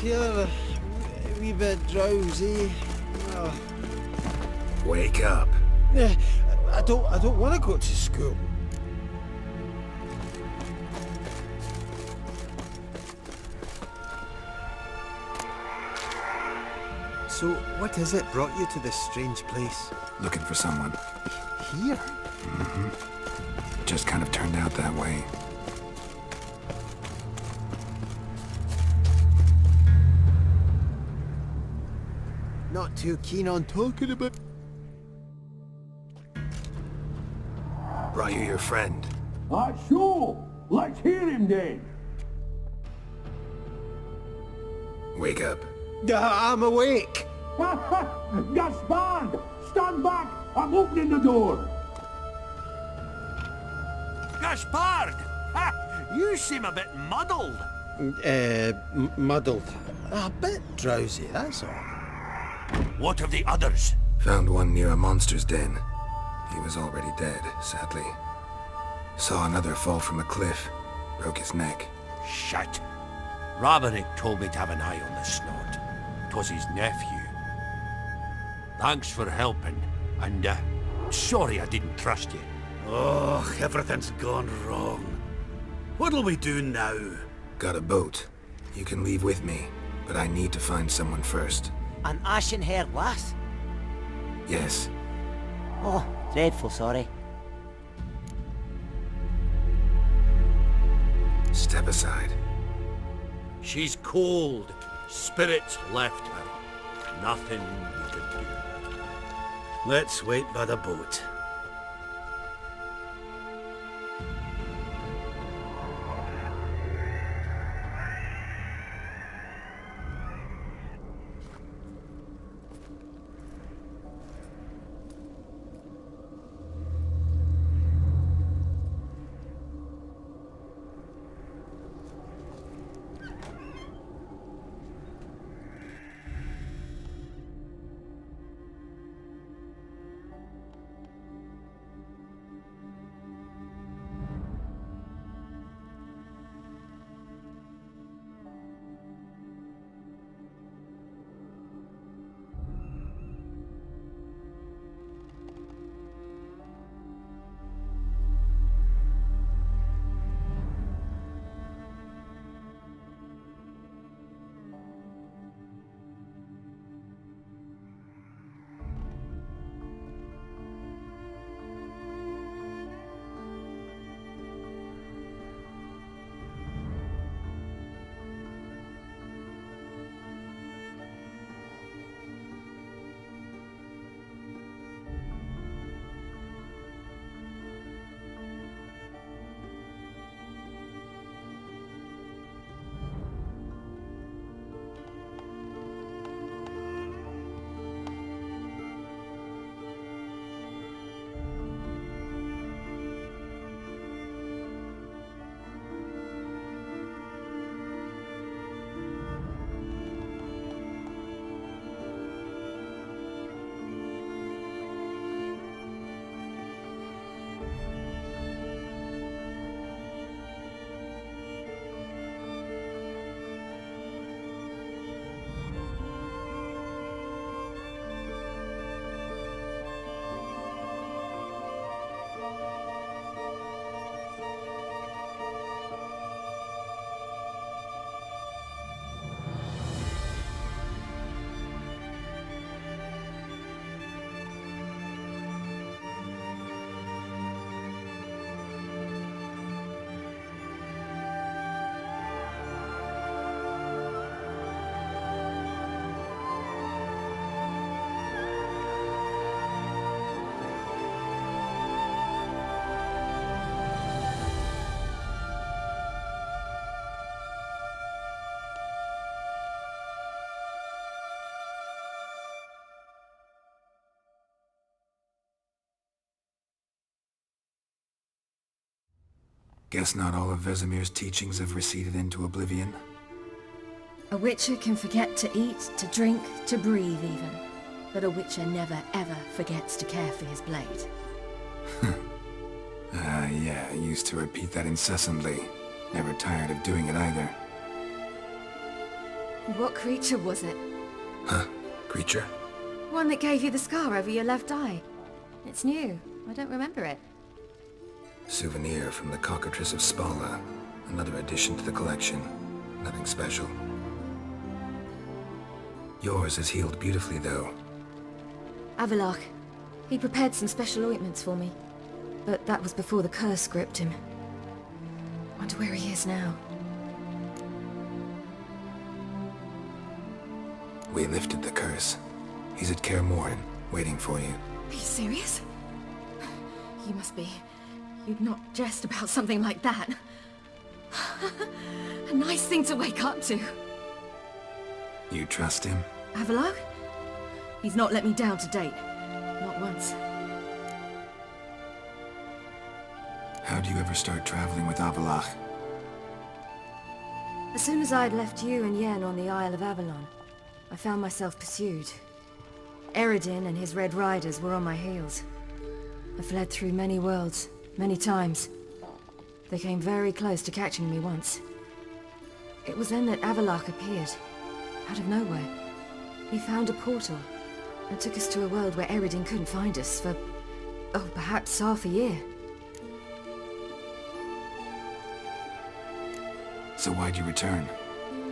feeling a wee bit drowsy. Oh. Wake up. I don't want to go to school. So, what is it brought you to this strange place? Looking for someone. Here? Mm-hmm. Just kind of turned out that way. Not too keen on talking about... Brought you your friend. Sure. Let's hear him then. Wake up. I'm awake. Gaspard! Stand back! I'm opening the door! Gaspard! Ha! You seem a bit muddled. Muddled. A bit drowsy, that's all. What of the others? Found one near a monster's den. He was already dead, sadly. Saw another fall from a cliff. Broke his neck. Shit. Roderick told me to have an eye on the snot. 'Twas his nephew. Thanks for helping, and sorry I didn't trust you. Oh, everything's gone wrong. What'll we do now? Got a boat. You can leave with me, but I need to find someone first. An ashen-haired lass? Yes. Oh, dreadful sorry. Step aside. She's cold. Spirits left her. Nothing we could do. Let's wait by the boat. Guess not all of Vizimir's teachings have receded into oblivion. A witcher can forget to eat, to drink, to breathe even. But a witcher never ever forgets to care for his blade. Yeah, I used to repeat that incessantly. Never tired of doing it either. What creature was it? Huh? Creature? One that gave you the scar over your left eye. It's new. I don't remember it. Souvenir from the cockatrice of Spala. Another addition to the collection. Nothing special. Yours is healed beautifully, though. Avallac'h. He prepared some special ointments for me. But that was before the curse gripped him. Wonder where he is now. We lifted the curse. He's at Kaer Morhen, waiting for you. Are you serious? You must be. You'd not jest about something like that. A nice thing to wake up to. You trust him? Avallac'h? He's not let me down to date. Not once. How'd you ever start traveling with Avallac'h? As soon as I'd left you and Yen on the Isle of Avalon, I found myself pursued. Eredin and his Red Riders were on my heels. I fled through many worlds, many times. They came very close to catching me once. It was then that Avallac'h appeared, out of nowhere. He found a portal, and took us to a world where Eredin couldn't find us for, oh, perhaps half a year. So why'd you return?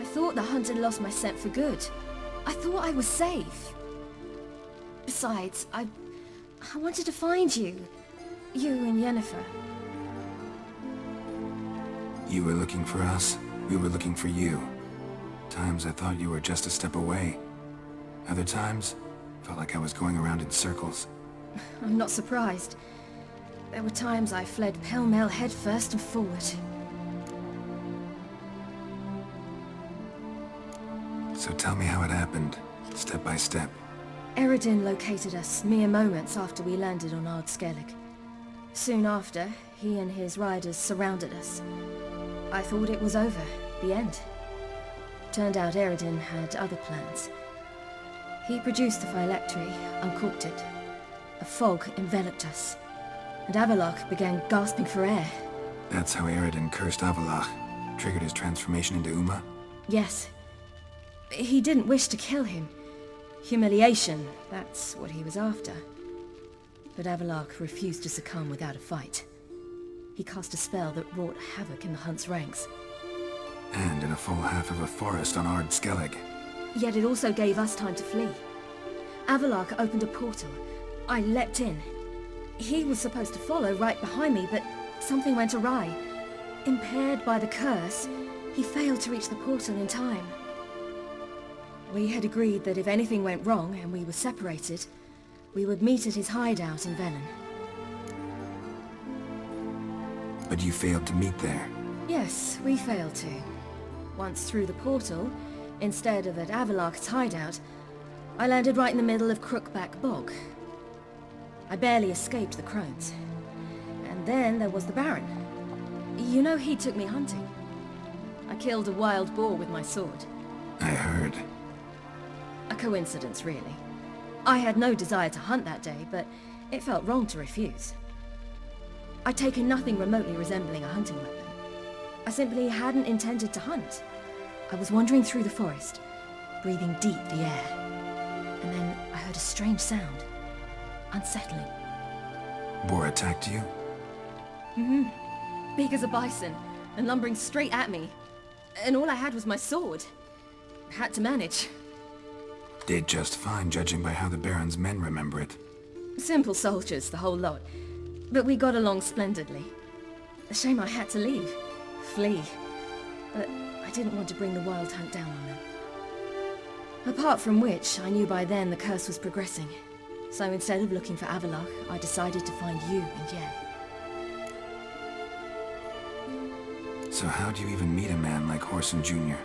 I thought the hunt had lost my scent for good. I thought I was safe. Besides, I wanted to find you. You and Yennefer. You were looking for us, we were looking for you. Times I thought you were just a step away. Other times, felt like I was going around in circles. I'm not surprised. There were times I fled pell-mell headfirst and forward. So tell me how it happened, step by step. Eredin located us mere moments after we landed on Ard Skellig. Soon after, he and his riders surrounded us. I thought it was over, the end. Turned out Eredin had other plans. He produced the phylactery, uncorked it. A fog enveloped us, and Avallac'h began gasping for air. That's how Eredin cursed Avallac'h, triggered his transformation into Uma? Yes. He didn't wish to kill him. Humiliation, that's what he was after. But Avallac'h refused to succumb without a fight. He cast a spell that wrought havoc in the Hunt's ranks. And in a full half of a forest on Ard Skellig. Yet it also gave us time to flee. Avallac'h opened a portal. I leapt in. He was supposed to follow right behind me, but something went awry. Impaired by the curse, he failed to reach the portal in time. We had agreed that if anything went wrong and we were separated, we would meet at his hideout in Velen. But you failed to meet there. Yes, we failed to. Once through the portal, instead of at Avallac'h's hideout, I landed right in the middle of Crookback Bog. I barely escaped the crones. And then there was the Baron. You know, he took me hunting. I killed a wild boar with my sword. I heard. A coincidence, really. I had no desire to hunt that day, but it felt wrong to refuse. I'd taken nothing remotely resembling a hunting weapon. I simply hadn't intended to hunt. I was wandering through the forest, breathing deep the air. And then I heard a strange sound. Unsettling. Boar attacked you? Big as a bison, and lumbering straight at me. And all I had was my sword. Had to manage. Did just fine, judging by how the Baron's men remember it. Simple soldiers, the whole lot. But we got along splendidly. A shame I had to leave. Flee. But I didn't want to bring the Wild Hunt down on them. Apart from which, I knew by then the curse was progressing. So instead of looking for Avallac'h, I decided to find you and Yen. So how'd you even meet a man like Whoreson Jr.?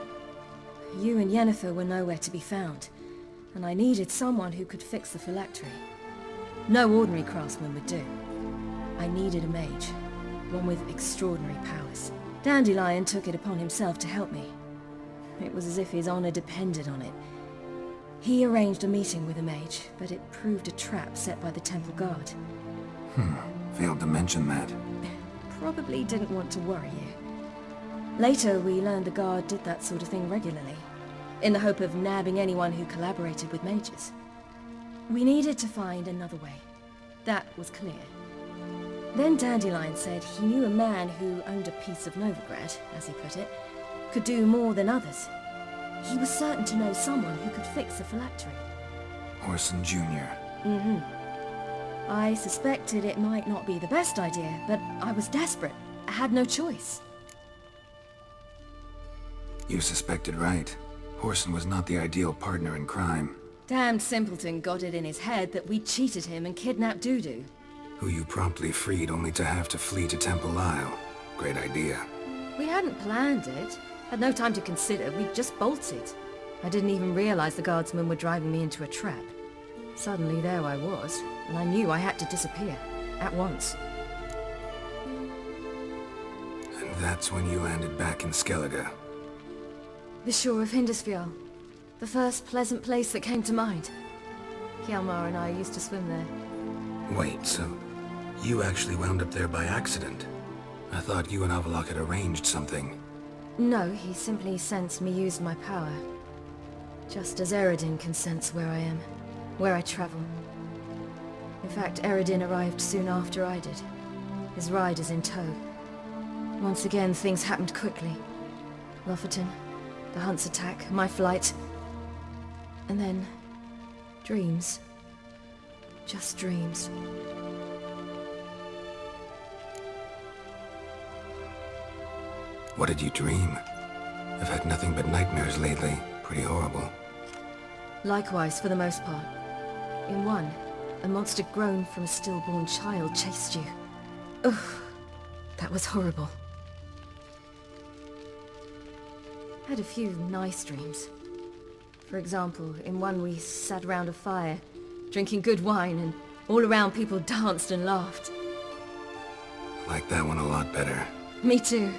You and Yennefer were nowhere to be found, and I needed someone who could fix the phylactery. No ordinary craftsman would do. I needed a mage, one with extraordinary powers. Dandelion took it upon himself to help me. It was as if his honor depended on it. He arranged a meeting with a mage, but it proved a trap set by the temple guard. Failed to mention that. Probably didn't want to worry you. Later, we learned the guard did that sort of thing regularly. in the hope of nabbing anyone who collaborated with mages. We needed to find another way. That was clear. Then Dandelion said he knew a man who owned a piece of Novigrad, as he put it, could do more than others. He was certain to know someone who could fix a phylactery. Orson Jr. I suspected it might not be the best idea, but I was desperate. I had no choice. You suspected right. Orson was not the ideal partner in crime. Damned simpleton got it in his head that we cheated him and kidnapped Dudu. Who you promptly freed only to have to flee to Temple Isle. Great idea. We hadn't planned it. Had no time to consider. We just bolted. I didn't even realize the guardsmen were driving me into a trap. Suddenly there I was, and I knew I had to disappear. At once. And that's when you landed back in Skellige. The shore of Hindisfjall. The first pleasant place that came to mind. Hjalmar and I used to swim there. Wait, so you actually wound up there by accident? I thought you and Avalok had arranged something. No, he simply sensed me use my power. Just as Eredin can sense where I am, where I travel. In fact, Eredin arrived soon after I did. His riders in tow. Once again, things happened quickly. Lofoten, the Hunt's attack, my flight. And then... dreams. Just dreams. What did you dream? I've had nothing but nightmares lately. Pretty horrible. Likewise, for the most part. In one, a monster grown from a stillborn child chased you. Ugh, that was horrible. I had a few nice dreams. For example, in one we sat around a fire, drinking good wine, and all around people danced and laughed. Like that one a lot better. Me too.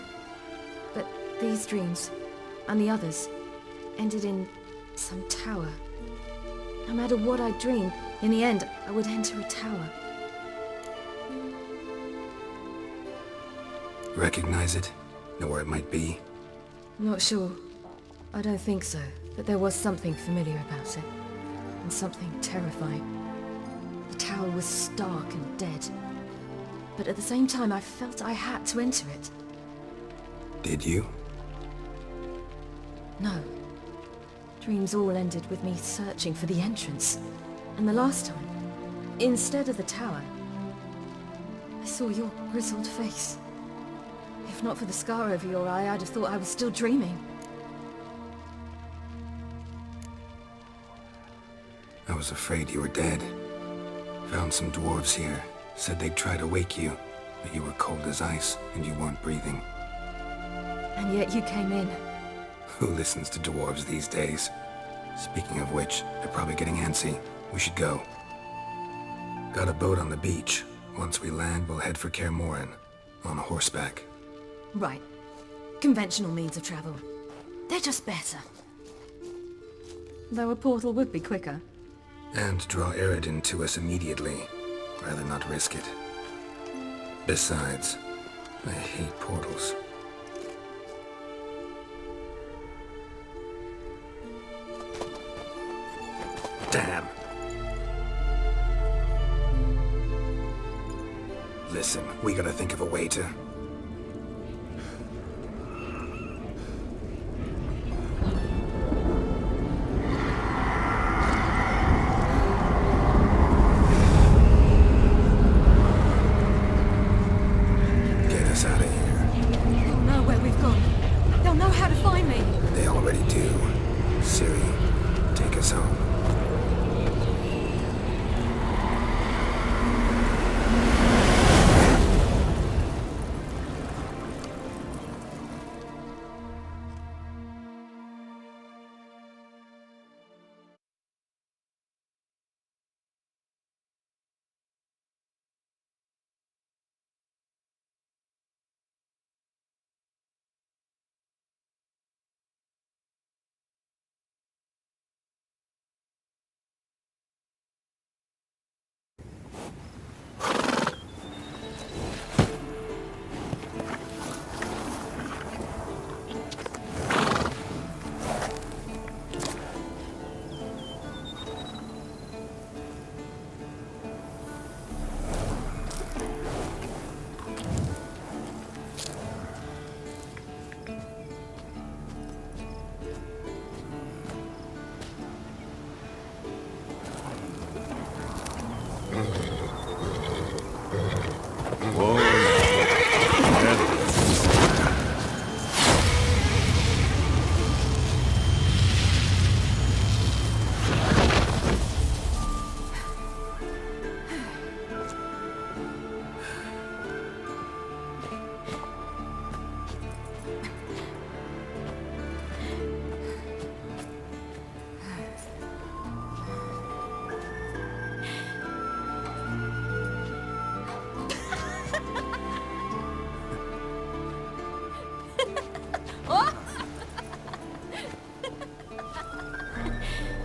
But these dreams, and the others, ended in some tower. No matter what I dreamed, in the end, I would enter a tower. Recognize it? Know where it might be? Not sure. I don't think so, but there was something familiar about it. And something terrifying. The tower was stark and dead. But at the same time, I felt I had to enter it. Did you? No. Dreams all ended with me searching for the entrance. And the last time, instead of the tower, I saw your grizzled face. If not for the scar over your eye, I'd have thought I was still dreaming. I was afraid you were dead. Found some dwarves here. Said they'd try to wake you, but you were cold as ice and you weren't breathing. And yet you came in. Who listens to dwarves these days? Speaking of which, they're probably getting antsy. We should go. Got a boat on the beach. Once we land, we'll head for Kaer Morhen. On horseback. Right. Conventional means of travel. They're just better. Though a portal would be quicker. And draw Eredin to us immediately. Rather not risk it. Besides, I hate portals. Damn! Listen, we gotta think of a way to... get us out of here. They'll know where we've gone. They'll know how to find me. They already do. Ciri, take us home.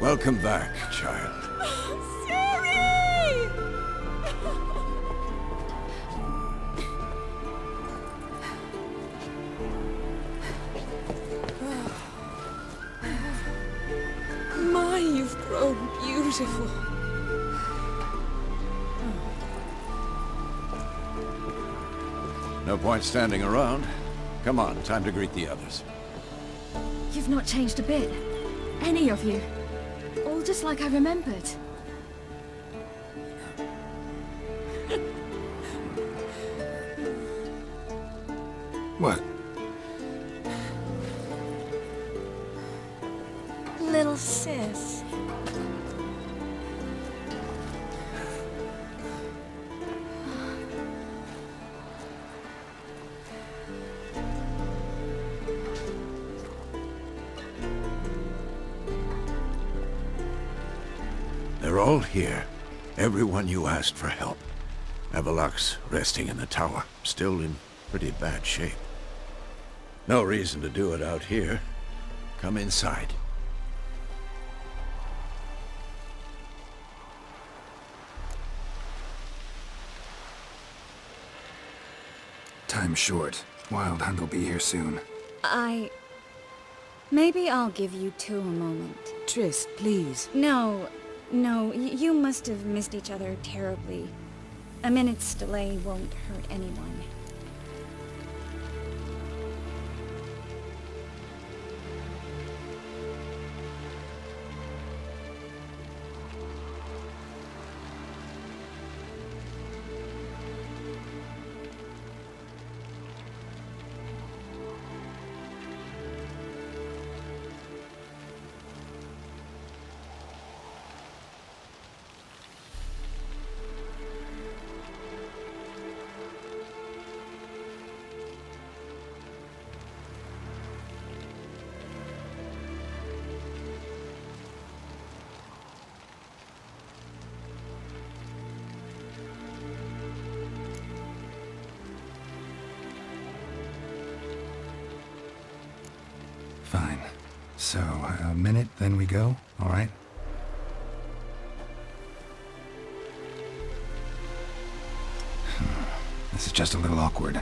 Welcome back, child. Ciri! My, you've grown beautiful. No point standing around. Come on, time to greet the others. You've not changed a bit. Any of you. All just like I remembered. What? Little sis. They're all here. Everyone you asked for help. Avalok's resting in the tower, still in pretty bad shape. No reason to do it out here. Come inside. Time's short. Wild Hunt will be here soon. Maybe I'll give you two a moment. Triss, please. No, you must have missed each other terribly. A minute's delay won't hurt anyone. Fine. So, a minute, then we go, all right? This is just a little awkward.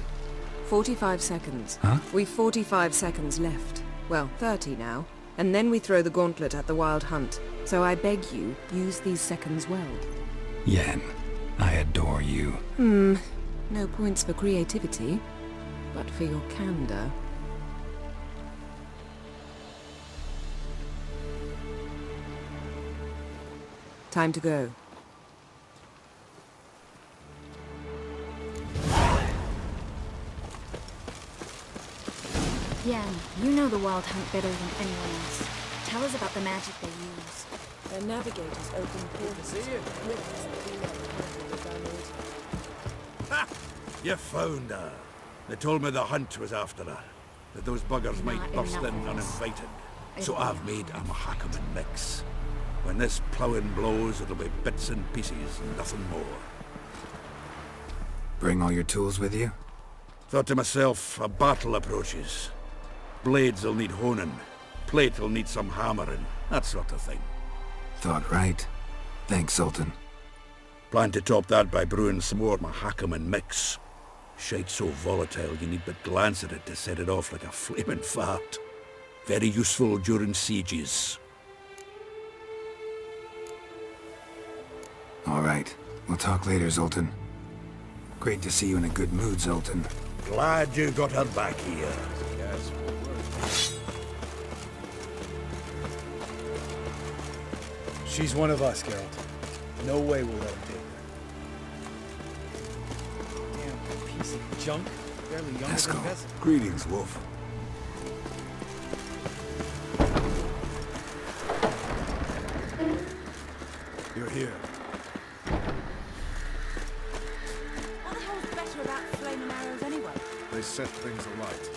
45 seconds. Huh? We've 45 seconds left. Well, 30 now. And then we throw the gauntlet at the Wild Hunt. So I beg you, use these seconds well. Yen, I adore you. No points for creativity, but for your candor. Time to go. Yen, you know the Wild Hunt better than anyone else. Tell us about the magic they use. Their navigators open portals. Ha! You found her. They told me the Hunt was after her. That those buggers might Not burst in enough of us. uninvited. So I've made a Mahakaman mix. When this ploughing blows, it'll be bits and pieces, nothing more. Bring all your tools with you? Thought to myself, a battle approaches. Blades will need honing. Plate will need some hammering. That sort of thing. Thought right. Thanks, Sultan. Plan to top that by brewing some more Mahakaman mix. Shite so volatile you need but glance at it to set it off like a flaming fart. Very useful during sieges. All right. We'll talk later, Zoltan. Great to see you in a good mood, Zoltan. Glad you got her back here. She's one of us, Geralt. No way we'll let him take her. Damn piece of junk, barely younger Let's than go. peasant. Greetings, Wolf. You're here. What the hell's better about flaming arrows anyway? They set things alight.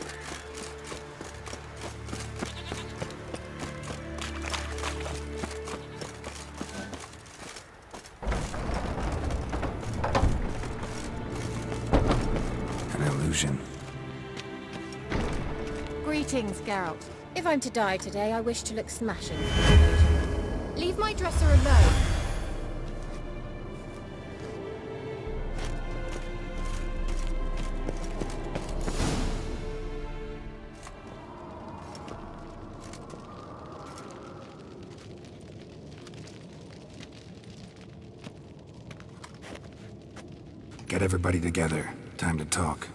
An illusion. Greetings, Geralt. If I'm to die today, I wish to look smashing. Leave my dresser alone. Get everybody together. Time to talk.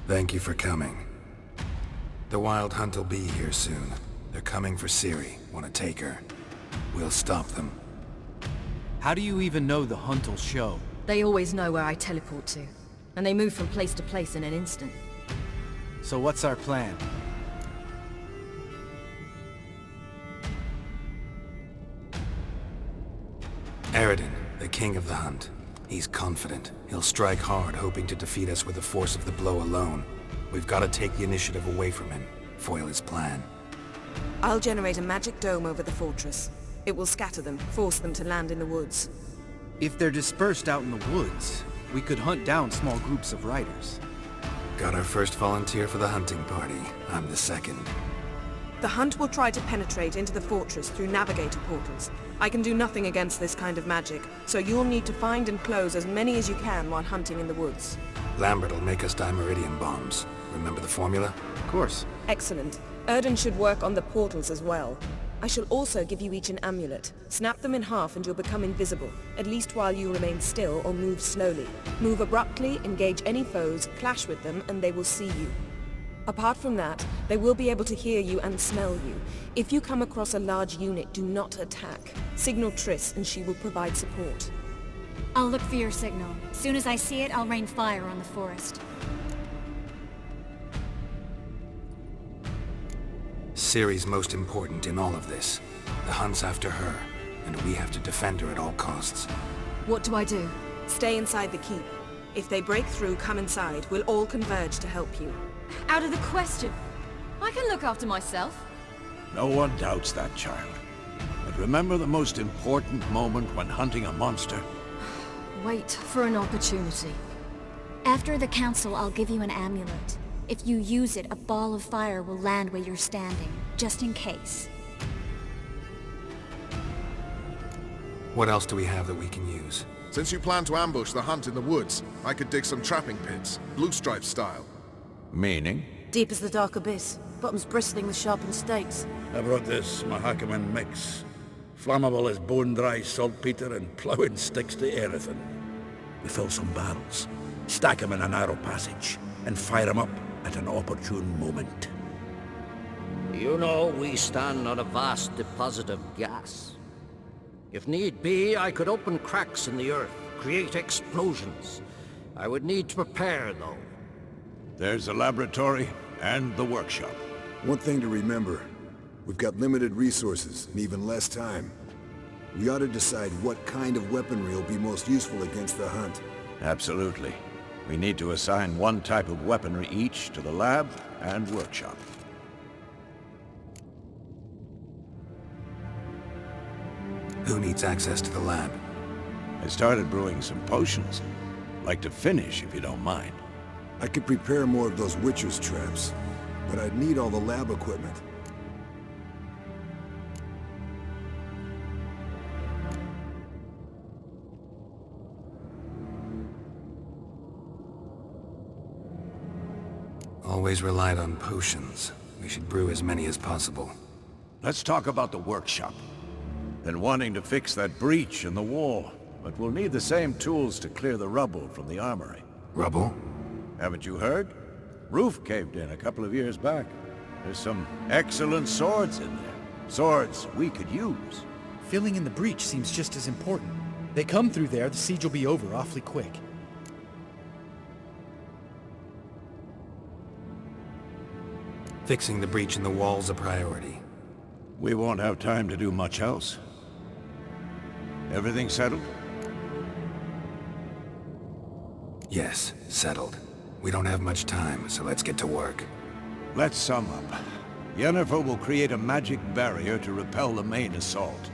Thank you for coming. The Wild Hunt will be here soon. They're coming for Ciri. Want to take her. We'll stop them. How do you even know the hunt will show? They always know where I teleport to, and they move from place to place in an instant. So what's our plan? Eredin, the king of the hunt. He's confident. He'll strike hard, hoping to defeat us with the force of the blow alone. We've got to take the initiative away from him, foil his plan. I'll generate a magic dome over the fortress. It will scatter them, force them to land in the woods. If they're dispersed out in the woods, we could hunt down small groups of riders. Got our first volunteer for the hunting party. I'm the second. The hunt will try to penetrate into the fortress through navigator portals. I can do nothing against this kind of magic, so you'll need to find and close as many as you can while hunting in the woods. Lambert'll make us dimeridium bombs. Remember the formula? Of course. Excellent. Erden should work on the portals as well. I shall also give you each an amulet. Snap them in half and you'll become invisible, at least while you remain still or move slowly. Move abruptly, engage any foes, clash with them, and they will see you. Apart from that, they will be able to hear you and smell you. If you come across a large unit, do not attack. Signal Triss and she will provide support. I'll look for your signal. As soon as I see it, I'll rain fire on the forest. Ciri's most important in all of this. The hunt's after her, and we have to defend her at all costs. What do I do? Stay inside the keep. If they break through, come inside. We'll all converge to help you. Out of the question. I can look after myself. No one doubts that, child. But remember the most important moment when hunting a monster? Wait for an opportunity. After the council, I'll give you an amulet. If you use it, a ball of fire will land where you're standing, just in case. What else do we have that we can use? Since you plan to ambush the hunt in the woods, I could dig some trapping pits, blue stripe style. Meaning? Deep as the dark abyss, bottoms bristling with sharpened stakes. I brought this Mahakaman mix. Flammable as bone-dry saltpeter and ploughing sticks to anything. We fill some barrels, stack them in a narrow passage, and fire them up at an opportune moment. You know, we stand on a vast deposit of gas. If need be, I could open cracks in the earth, create explosions. I would need to prepare, though. There's the laboratory and the workshop. One thing to remember, we've got limited resources and even less time. We ought to decide what kind of weaponry will be most useful against the hunt. Absolutely. We need to assign one type of weaponry each to the lab and workshop. Who needs access to the lab? I started brewing some potions. Like to finish, if you don't mind. I could prepare more of those Witcher's traps, but I'd need all the lab equipment. Always relied on potions. We should brew as many as possible. Let's talk about the workshop. Been wanting to fix that breach in the wall, but we'll need the same tools to clear the rubble from the armory. Rubble? Haven't you heard? Roof caved in a couple of years back. There's some excellent swords in there. Swords we could use. Filling in the breach seems just as important. They come through there, the siege will be over awfully quick. Fixing the breach in the wall's a priority. We won't have time to do much else. Everything settled? Yes, settled. We don't have much time, so let's get to work. Let's sum up. Yennefer will create a magic barrier to repel the main assault.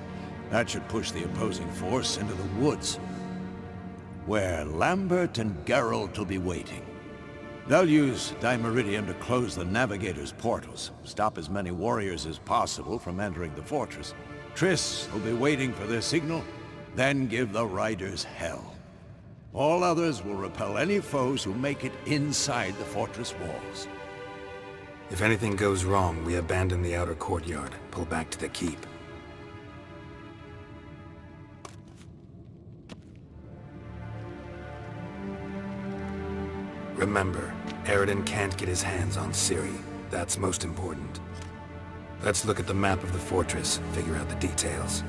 That should push the opposing force into the woods, where Lambert and Geralt will be waiting. They'll use Dimeridium to close the Navigator's portals, stop as many warriors as possible from entering the fortress. Triss will be waiting for their signal, then give the riders hell. All others will repel any foes who make it inside the fortress walls. If anything goes wrong, we abandon the outer courtyard, pull back to the keep. Remember, Eredin can't get his hands on Ciri. That's most important. Let's look at the map of the fortress, figure out the details.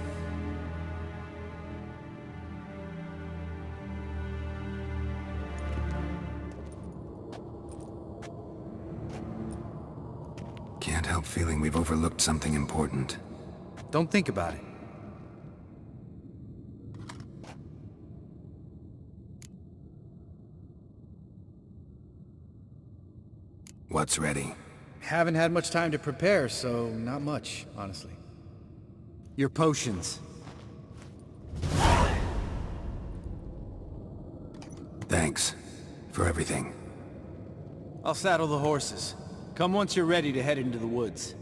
Can't help feeling we've overlooked something important. Don't think about it. What's ready? Haven't had much time to prepare, so not much, honestly. Your potions. Thanks for everything. I'll saddle the horses. Come once you're ready to head into the woods.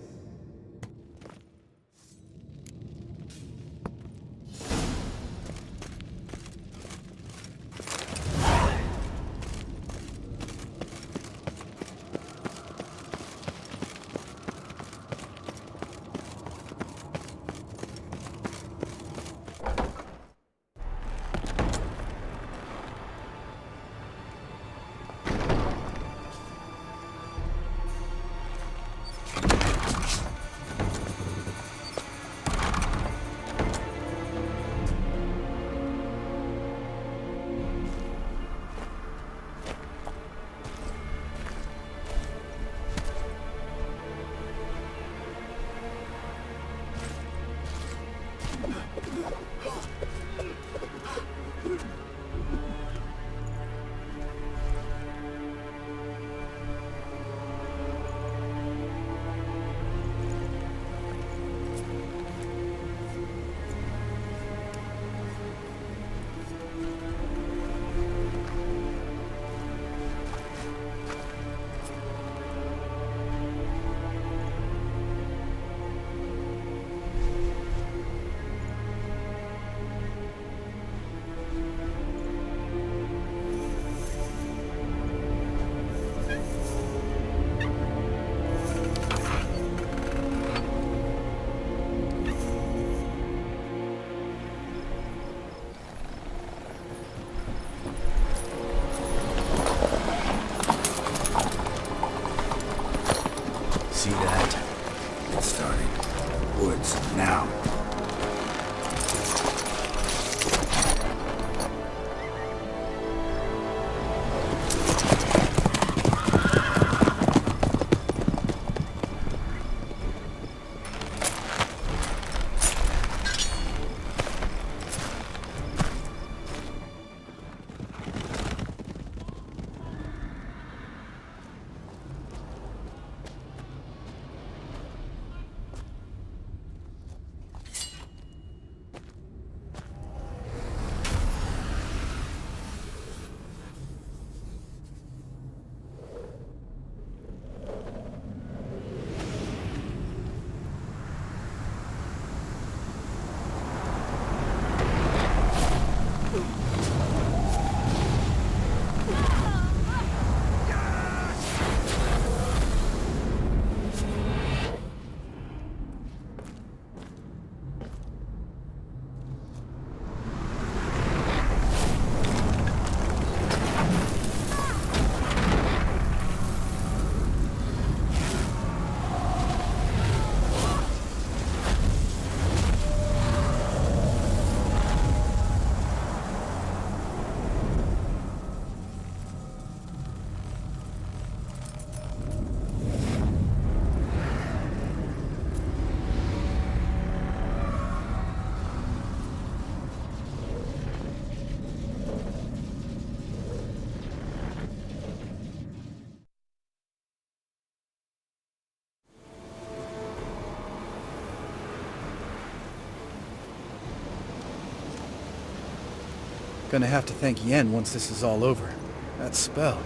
Gonna have to thank Yen once this is all over. That spell,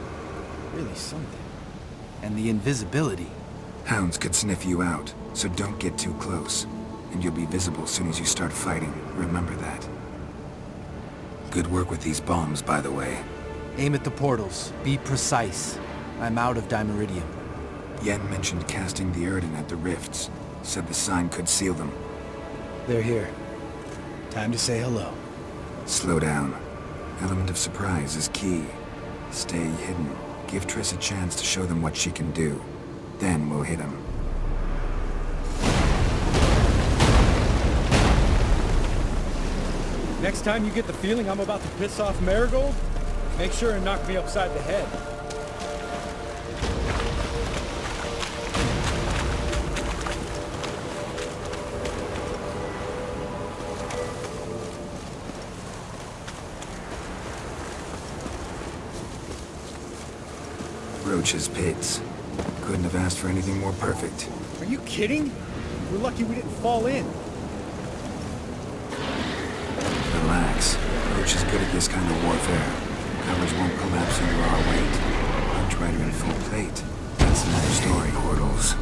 really something. And the invisibility. Hounds could sniff you out, so don't get too close. And you'll be visible as soon as you start fighting. Remember that. Good work with these bombs, by the way. Aim at the portals. Be precise. I'm out of Dimeridium. Yen mentioned casting the Erdin at the rifts. Said the sign could seal them. They're here. Time to say hello. Slow down. Element of surprise is key. Stay hidden. Give Triss a chance to show them what she can do. Then we'll hit them. Next time you get the feeling I'm about to piss off Marigold, make sure and knock me upside the head. Roach's pits. Couldn't have asked for anything more perfect. Are you kidding? We're lucky we didn't fall in. Relax. Roach is good at this kind of warfare. Covers won't collapse under our weight. Hunt Rider in full plate. That's another story, Portals.